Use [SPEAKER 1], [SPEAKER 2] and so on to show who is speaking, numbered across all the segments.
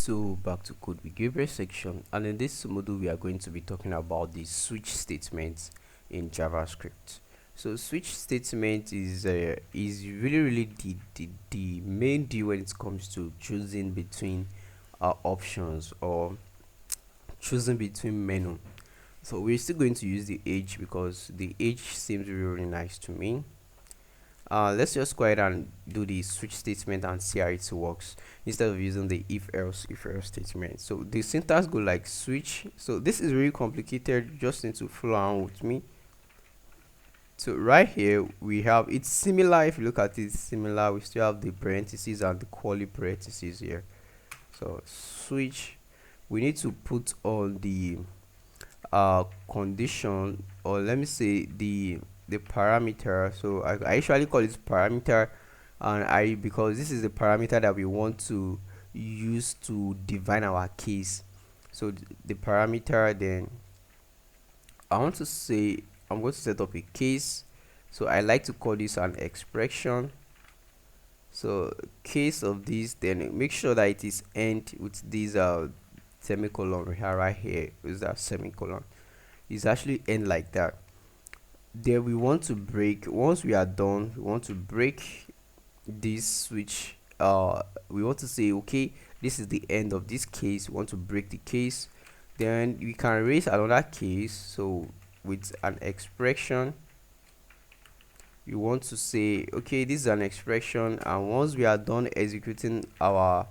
[SPEAKER 1] So back to code behavior section, and in this module we are going to be talking about the switch statements in JavaScript. So switch statement is really the main deal when it comes to choosing between options or choosing between menu. So we're still going to use the age because the age seems really nice to me. Let's just go ahead and do the switch statement and see how it works instead of using the if else statement. So the syntax go like switch. So this is really complicated, just need to follow along with me. So right here we have, it's similar. If you look at it, it's similar. We still have the parentheses and the curly parentheses here. So switch, we need to put on the condition, or let me say the parameter. So I usually call it parameter, and I because this is the parameter that we want to use to define our case. So the parameter, then I want to say I'm going to set up a case. So I like to call this an expression. So case of this, then make sure that it is end with this semicolon here, right here is that semicolon. It's actually end like that. There we want to break, once we are done, we want to break this switch. We want to say, okay, this is the end of this case. We want to break the case. Then we can raise another case. So with an expression, you want to say, okay, this is an expression, and once we are done executing our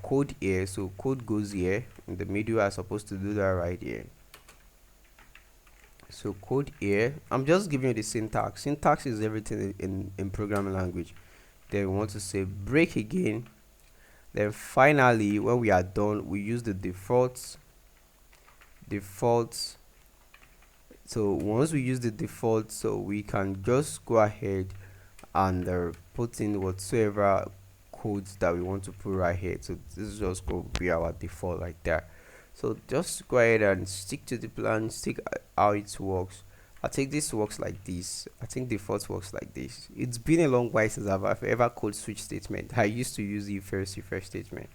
[SPEAKER 1] code here, so code goes here in the middle. I'm supposed to do that right here. So code here, I'm just giving you the syntax is everything in programming language. Then we want to say break again. Then finally, when we are done, we use the default. So once we use the default, so we can just go ahead and put in whatsoever codes that we want to put right here. So this is just going to be our default like that. So just go ahead and stick to the plan, stick how it works. I think this works like this. I think default works like this. It's been a long while since I've ever code switch statement. I used to use the first statement.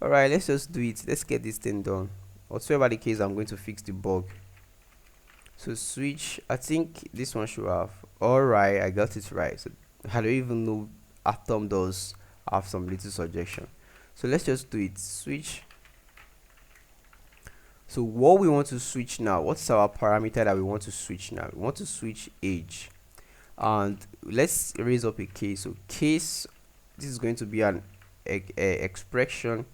[SPEAKER 1] Alright, let's just do it. Let's get this thing done. Whatsoever the case, I'm going to fix the bug. So switch, I think this one should have. Alright, I got it right. So I don't even know Atom does have some little suggestion. So let's just do it. Switch. So what we want to switch now, what's our parameter that we want to switch now? We want to switch age, and let's raise up a case. So case, this is going to be an expression.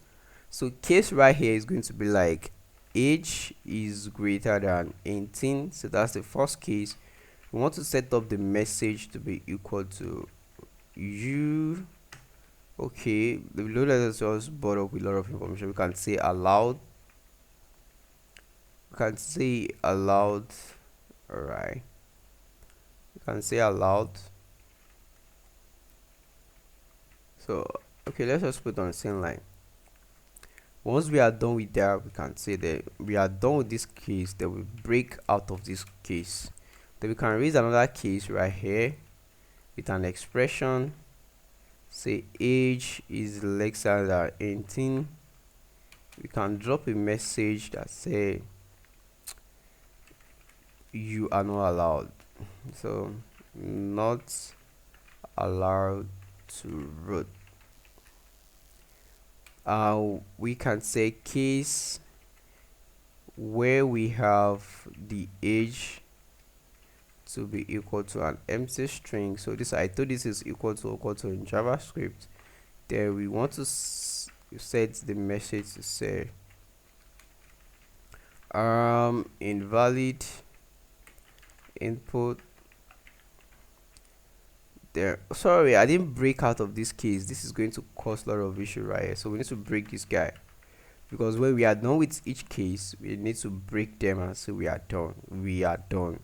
[SPEAKER 1] So case right here is going to be like age is greater than 18. So that's the first case. We want to set up the message to be equal to you. Okay, the loader is just brought up with a lot of information. We can say allowed. We can say allowed. Alright, we can say allowed. So okay, let's just put on the same line. Once we are done with that, we can say that we are done with this case. Then we break out of this case. Then we can raise another case right here with an expression. Say age is lesser than 18. We can drop a message that say you are not allowed. So not allowed to root. We can say case where we have the age to be equal to an empty string. So this, I thought this is equal to in JavaScript. Then we want to set the message to say invalid input. There, sorry, I didn't break out of this case. This is going to cause a lot of issue right here. So we need to break this guy, because when we are done with each case, we need to break them and say we are done.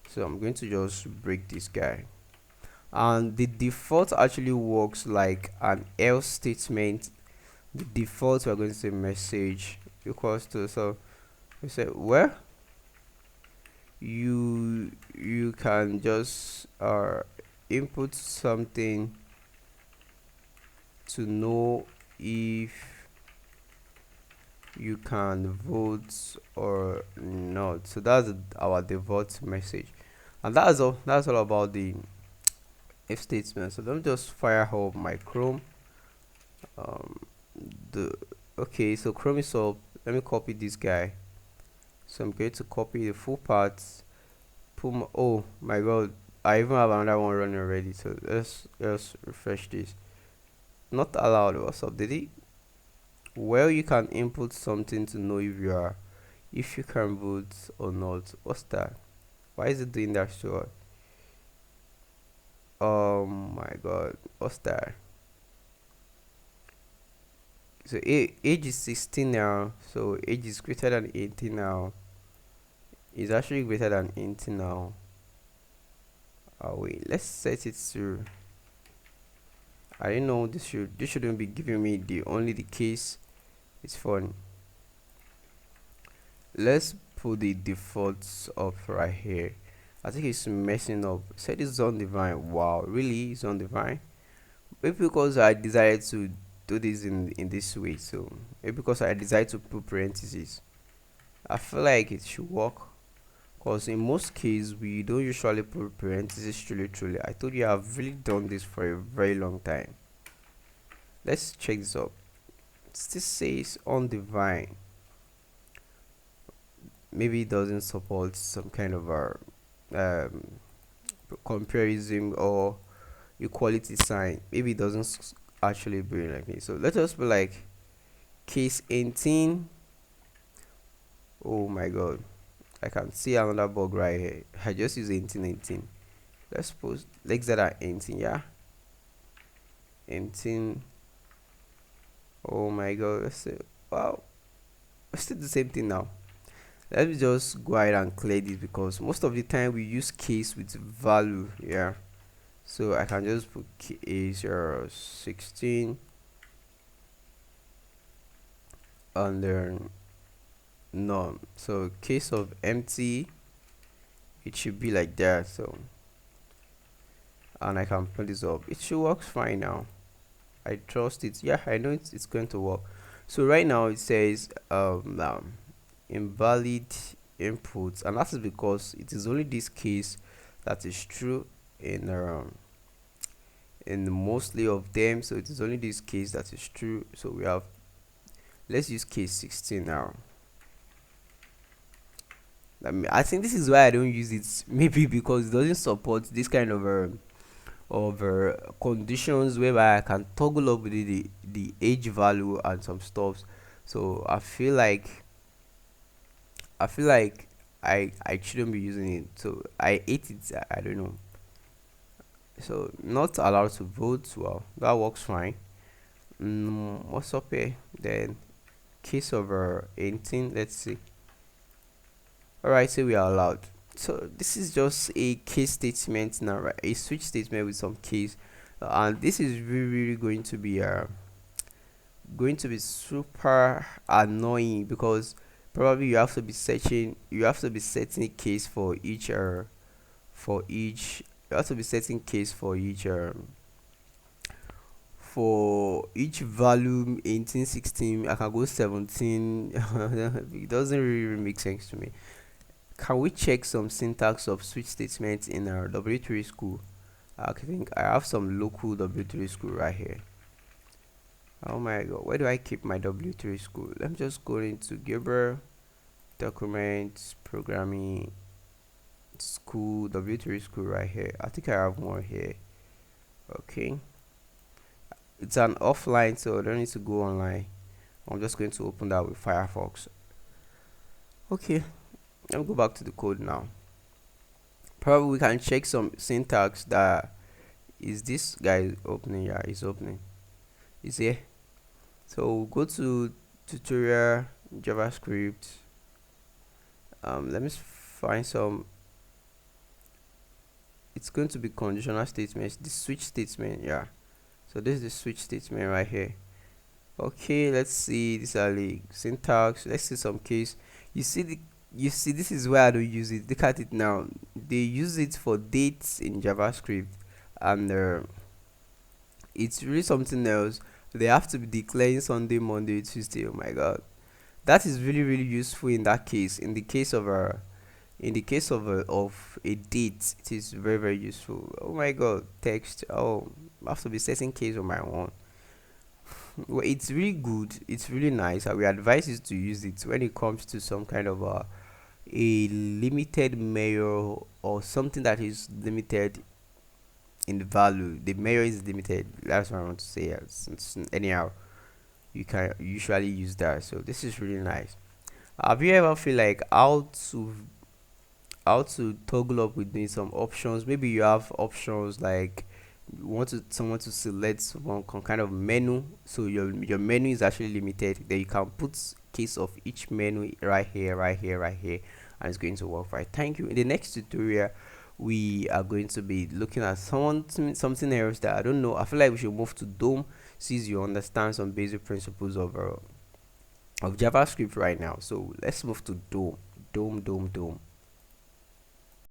[SPEAKER 1] So I'm going to just break this guy, and the default actually works like an else statement. The default, we're going to say message equals to, so we say where you can just input something to know if you can vote or not. So that's our default message, and that's all about the if statement. So let me just fire up my Chrome. um the Okay, so Chrome is up. Let me copy this guy. So I'm going to copy the full parts. Oh my god, I even have another one running already. So let's refresh this. Not allowed. What's up? Did it? Well, you can input something to know if you can vote or not. What's that? Why is it doing that to us? Oh my god, what's that? So age is 16 now. So age is greater than 18 now. It's actually greater than 18 now. Oh wait, let's set it to. I didn't know this shouldn't be giving me the case. It's fun. Let's put the defaults up right here. I think it's messing up. Set is undefined. Wow, really? It's undefined? Maybe because I decided to do this in this way. So maybe because I decided to put parentheses. I feel like it should work. Because in most cases we don't usually put parentheses. Truly, I told you I've really done this for a very long time. Let's check this up. It still says undefined. Maybe it doesn't support some kind of um, comparison or equality sign. Maybe it doesn't actually bring like this. So let us be like case 18. Oh my god, I can see another bug right here. I just use 18. Let's suppose legs that are 18. Yeah, 18. Oh my god, let's see. Wow, let's do the same thing now. Let me just go ahead and clear this because most of the time we use case with value. Yeah, so I can just put case 16 under none. So case of empty, it should be like that. So, and I can put this up. It should work fine now. I trust it. Yeah, I know it's going to work. So right now it says invalid inputs, and that is because it is only this case that is true in mostly of them. So it is only this case that is true. So we have, let's use case 16 now. I think this is why I don't use it. Maybe because it doesn't support this kind of conditions whereby I can toggle up the age value and some stuff. So I feel like I shouldn't be using it. So I ate it. I don't know. So not allowed to vote. Well, that works fine. What's up here? Then case over 18. Let's see. All right, so we are allowed. So this is just a case statement now, right? A switch statement with some case, and this is really going to be super annoying because probably you have to be setting a case for each you have to be setting case for each volume 18, 16. I can go 17. It doesn't really make sense to me. Can we check some syntax of switch statements in our W3 school? I think I have some local W3 school right here. Oh my god, where do I keep my W3 school? Let me just go into Gerber documents, programming school, W3 school right here. I think I have more here. Okay, it's an offline, so I don't need to go online. I'm just going to open that with Firefox. Okay, let me go back to the code now. Probably we can check some syntax. That is this guy opening. Yeah, he's opening. Is here. So we'll go to tutorial JavaScript. Let me find some. It's going to be conditional statements. The switch statement. Yeah, so this is the switch statement right here. Okay, let's see. These are the syntax. Let's see some case. You see this is where I don't use it. Look at it now. They use it for dates in JavaScript, and it's really something else. They have to be declaring Sunday, Monday, Tuesday. Oh my god, that is really really useful in that case. In the case of a date, it is very very useful. Oh my god, text. Oh, I have to be setting case on my own. Well, it's really good. It's really nice. I will advise you to use it when it comes to some kind of a limited mayor or something that is limited in the value. The mayor is limited. That's what I want to say. Anyhow, you can usually use that. So this is really nice. Have you ever feel like how to toggle up with some options? Maybe you have options like you want someone to select one kind of menu, so your menu is actually limited. Then you can put case of each menu right here, right here, right here, and it's going to work right. Thank you. In the next tutorial, we are going to be looking at something else that I don't know. I feel like we should move to Dome since you understand some basic principles of JavaScript right now. So let's move to Dome. Dome.